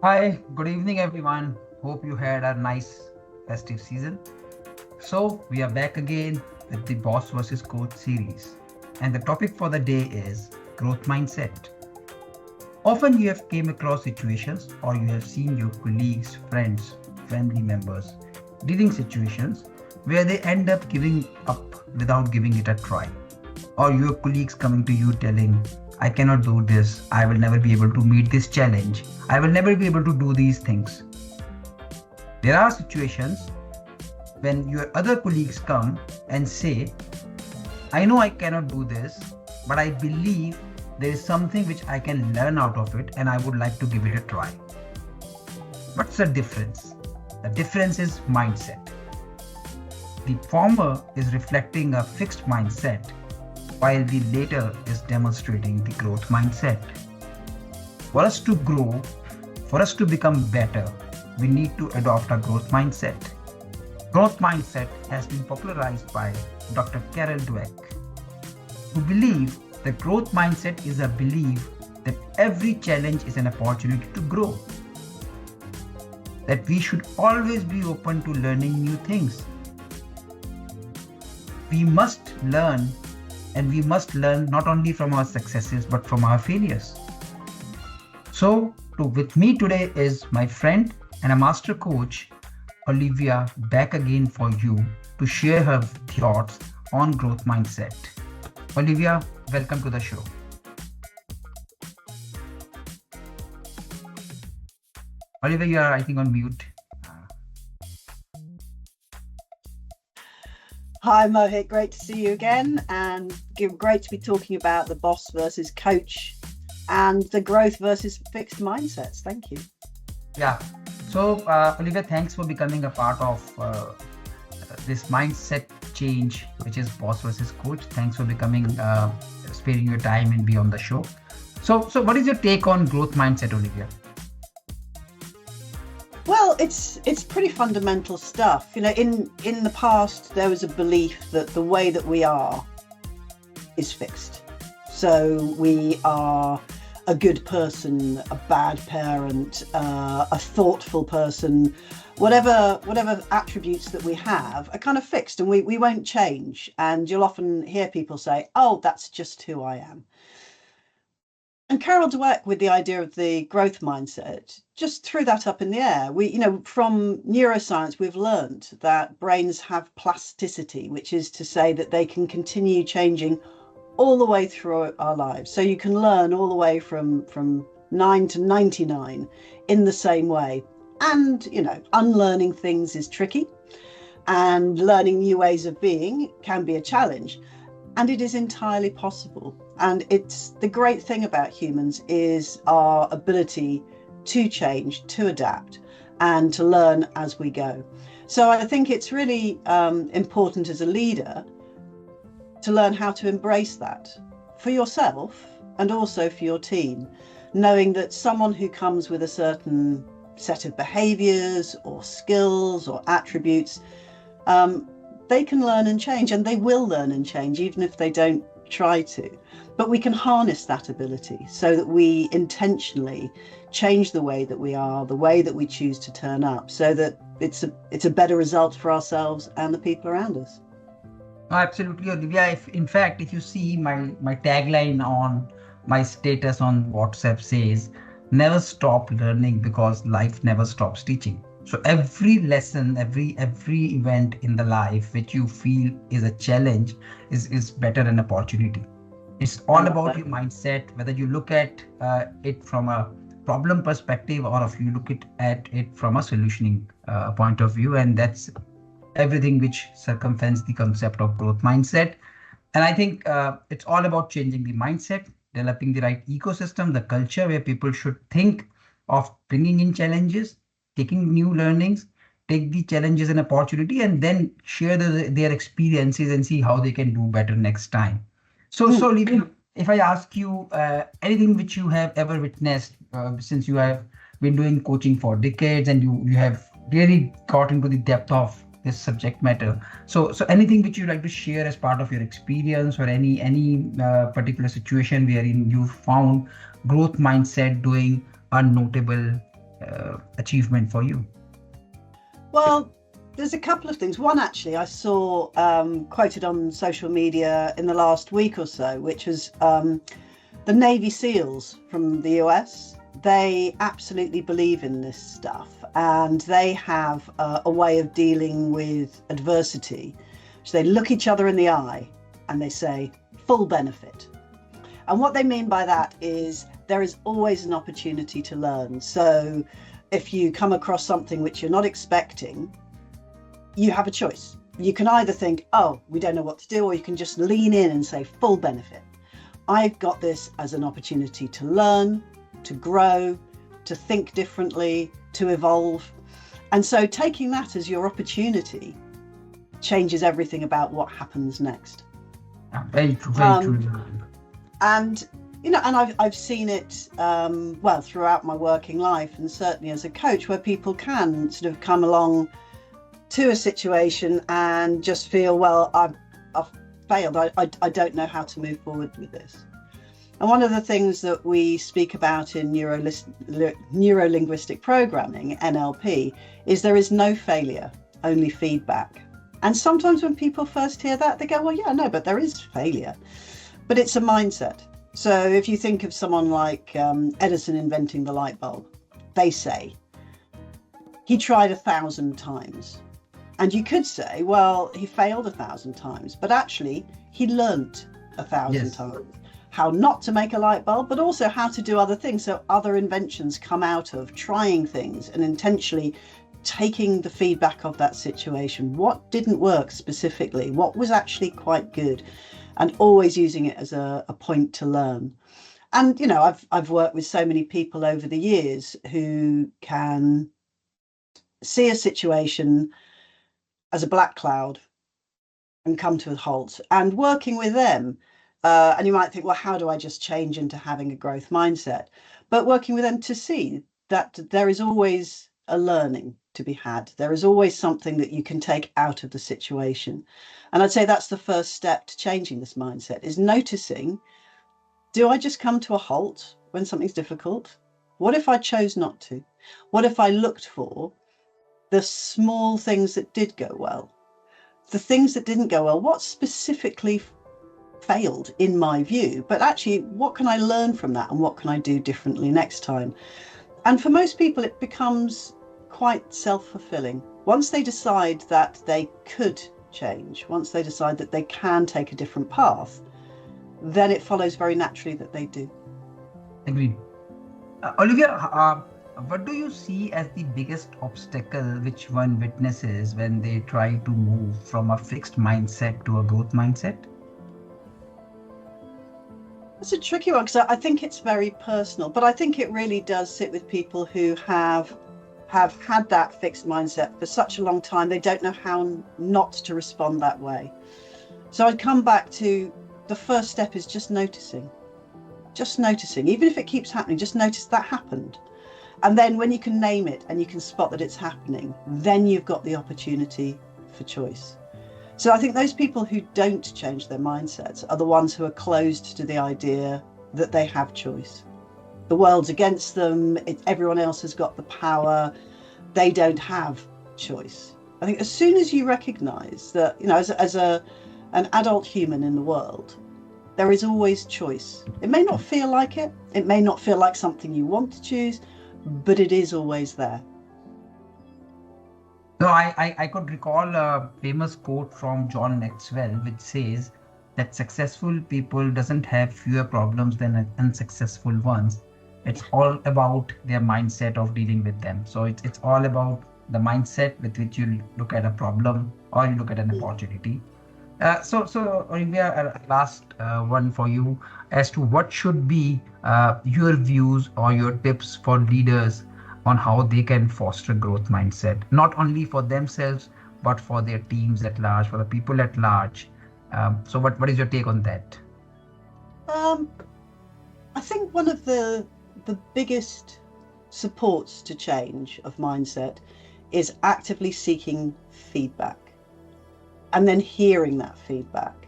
Hi, good evening, everyone. Hope you had a nice festive season. So, we are back again with the Boss versus Coach series. And the topic for the day is growth mindset. Often you have came across situations or you have seen your colleagues, friends, family members dealing situations where they end up giving up without giving it a try. Or your colleagues coming to you telling, I cannot do this, I will never be able to meet this challenge, I will never be able to do these things. There are situations when your other colleagues come and say, I know I cannot do this, but I believe there is something which I can learn out of it and I would like to give it a try. What's the difference? The difference is mindset. The former is reflecting a fixed mindset, while the later is demonstrating the growth mindset. For us to grow, for us to become better, we need to adopt a growth mindset. Growth mindset has been popularized by Dr. Carol Dweck, who believe the growth mindset is a belief that every challenge is an opportunity to grow, that we should always be open to learning new things. We must learn, and we must learn not only from our successes but from our failures. So, with me today is my friend and a master coach, Olivia, back again for you to share her thoughts on growth mindset. Olivia, welcome to the show. Olivia, you are, I think, on mute. Hi Mohit, great to see you again, and great to be talking about the boss versus coach and the growth versus fixed mindsets. Thank you. Yeah. So, Olivia, thanks for becoming a part of this mindset change, which is boss versus coach. Thanks for becoming, sparing your time and be on the show. So what is your take on growth mindset, Olivia? Well, it's pretty fundamental stuff. You know, in the past there was a belief that the way that we are is fixed. So we are a good person, a bad parent, a thoughtful person, whatever attributes that we have are kind of fixed, and we won't change. And you'll often hear people say, oh, that's just who I am. And Carol Dweck, with the idea of the growth mindset, just threw that up in the air. From neuroscience, we've learned that brains have plasticity, which is to say that they can continue changing all the way through our lives. So you can learn all the way from 9 to 99 in the same way. And, unlearning things is tricky, and learning new ways of being can be a challenge. And it is entirely possible. And it's the great thing about humans is our ability to change, to adapt, and to learn as we go. So I think it's really important as a leader to learn how to embrace that for yourself and also for your team, knowing that someone who comes with a certain set of behaviors or skills or attributes, they can learn and change, and they will learn and change even if they don't try to. But we can harness that ability so that we intentionally change the way that we are, the way that we choose to turn up, so that it's a better result for ourselves and the people around us. No, absolutely, Olivia. In fact, if you see my tagline on my status on WhatsApp says, never stop learning because life never stops teaching. So every lesson, every event in the life which you feel is a challenge is better an opportunity. It's all about your mindset, whether you look at it from a problem perspective or if you look at it from a solutioning point of view. And that's everything which circumvents the concept of growth mindset. And I think it's all about changing the mindset, developing the right ecosystem, the culture where people should think of bringing in challenges, taking new learnings, take the challenges and opportunity, and then share their experiences and see how they can do better next time. So, Olivia, if I ask you anything which you have ever witnessed, since you have been doing coaching for decades and you have really got into the depth of this subject matter. So anything which you'd like to share as part of your experience, or any particular situation wherein you found growth mindset doing a notable achievement for you? Well, there's a couple of things. One, actually, I saw quoted on social media in the last week or so, which was the Navy SEALs from the US. They absolutely believe in this stuff, and they have a way of dealing with adversity. So they look each other in the eye and they say, full benefit. And what they mean by that is there is always an opportunity to learn. So if you come across something which you're not expecting, you have a choice. You can either think, oh, we don't know what to do, or you can just lean in and say full benefit. I've got this as an opportunity to learn, to grow, to think differently, to evolve. And so taking that as your opportunity changes everything about what happens next. Very true, very true. And I've seen it throughout my working life, and certainly as a coach, where people can sort of come along to a situation and just feel, well, I've failed. I don't know how to move forward with this. And one of the things that we speak about in neuro-linguistic programming, NLP, is there is no failure, only feedback. And sometimes when people first hear that, they go, well, yeah, no, but there is failure. But it's a mindset. So if you think of someone like Edison inventing the light bulb, they say he tried 1,000 times. And you could say, well, he failed 1,000 times, but actually he learnt 1,000 times how not to make a light bulb, but also how to do other things. So other inventions come out of trying things and intentionally taking the feedback of that situation. What didn't work specifically? What was actually quite good? And always using it as a point to learn. And, I've worked with so many people over the years who can see a situation as a black cloud and come to a halt. And working with them, and you might think, well, how do I just change into having a growth mindset? But working with them to see that there is always a learning to be had. There is always something that you can take out of the situation. And I'd say that's the first step to changing this mindset, is noticing, do I just come to a halt when something's difficult? What if I chose not to? What if I looked for the small things that did go well? The things that didn't go well, what specifically failed in my view? But actually, what can I learn from that, and what can I do differently next time? And for most people, it becomes quite self-fulfilling. Once they decide that they could change, once they decide that they can take a different path, then it follows very naturally that they do. Agreed. Olivia, what do you see as the biggest obstacle which one witnesses when they try to move from a fixed mindset to a growth mindset? That's a tricky one, because I think it's very personal, but I think it really does sit with people who have had that fixed mindset for such a long time. They don't know how not to respond that way. So I'd come back to the first step is just noticing, even if it keeps happening, just notice that happened. And then when you can name it and you can spot that it's happening, then you've got the opportunity for choice. So I think those people who don't change their mindsets are the ones who are closed to the idea that they have choice. The world's against them. Everyone else has got the power. They don't have choice. I think as soon as you recognize that, as an adult human in the world, there is always choice. It may not feel like it. It may not feel like something you want to choose, but it is always there. So I could recall a famous quote from John Maxwell, which says that successful people doesn't have fewer problems than unsuccessful ones. It's all about their mindset of dealing with them. So it's all about the mindset with which you look at a problem or you look at an opportunity. So Olivia, last one for you, as to what should be your views or your tips for leaders on how they can foster growth mindset, not only for themselves, but for their teams at large, for the people at large. So what is your take on that? I think one of the biggest supports to change of mindset is actively seeking feedback, and then hearing that feedback,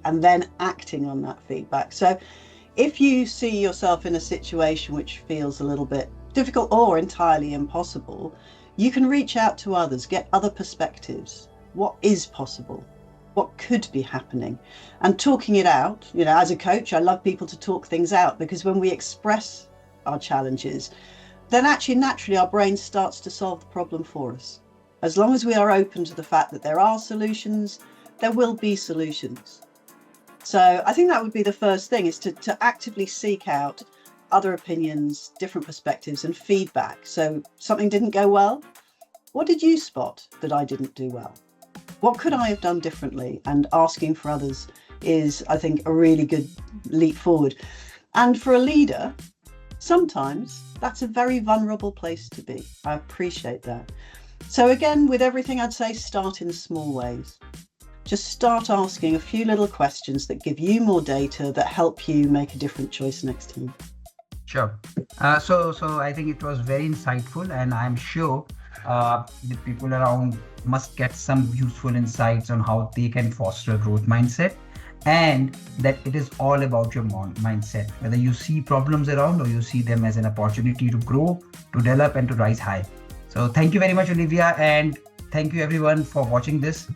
and then acting on that feedback. So if you see yourself in a situation which feels a little bit difficult or entirely impossible, you can reach out to others, get other perspectives. What is possible? What could be happening? And talking it out, as a coach, I love people to talk things out, because when we express our challenges, then actually naturally our brain starts to solve the problem for us. As long as we are open to the fact that there are solutions, there will be solutions. So I think that would be the first thing, is to actively seek out other opinions, different perspectives and feedback. So something didn't go well. What did you spot that I didn't do well? What could I have done differently? And asking for others is, I think, a really good leap forward. And for a leader, sometimes that's a very vulnerable place to be. I appreciate that. So again, with everything, I'd say start in small ways. Just start asking a few little questions that give you more data, that help you make a different choice next time. Sure. So I think it was very insightful, and I'm sure the people around must get some useful insights on how they can foster a growth mindset, and that it is all about your mindset, whether you see problems around or you see them as an opportunity to grow, to develop and to rise high. So thank you very much, Olivia, and thank you everyone for watching this.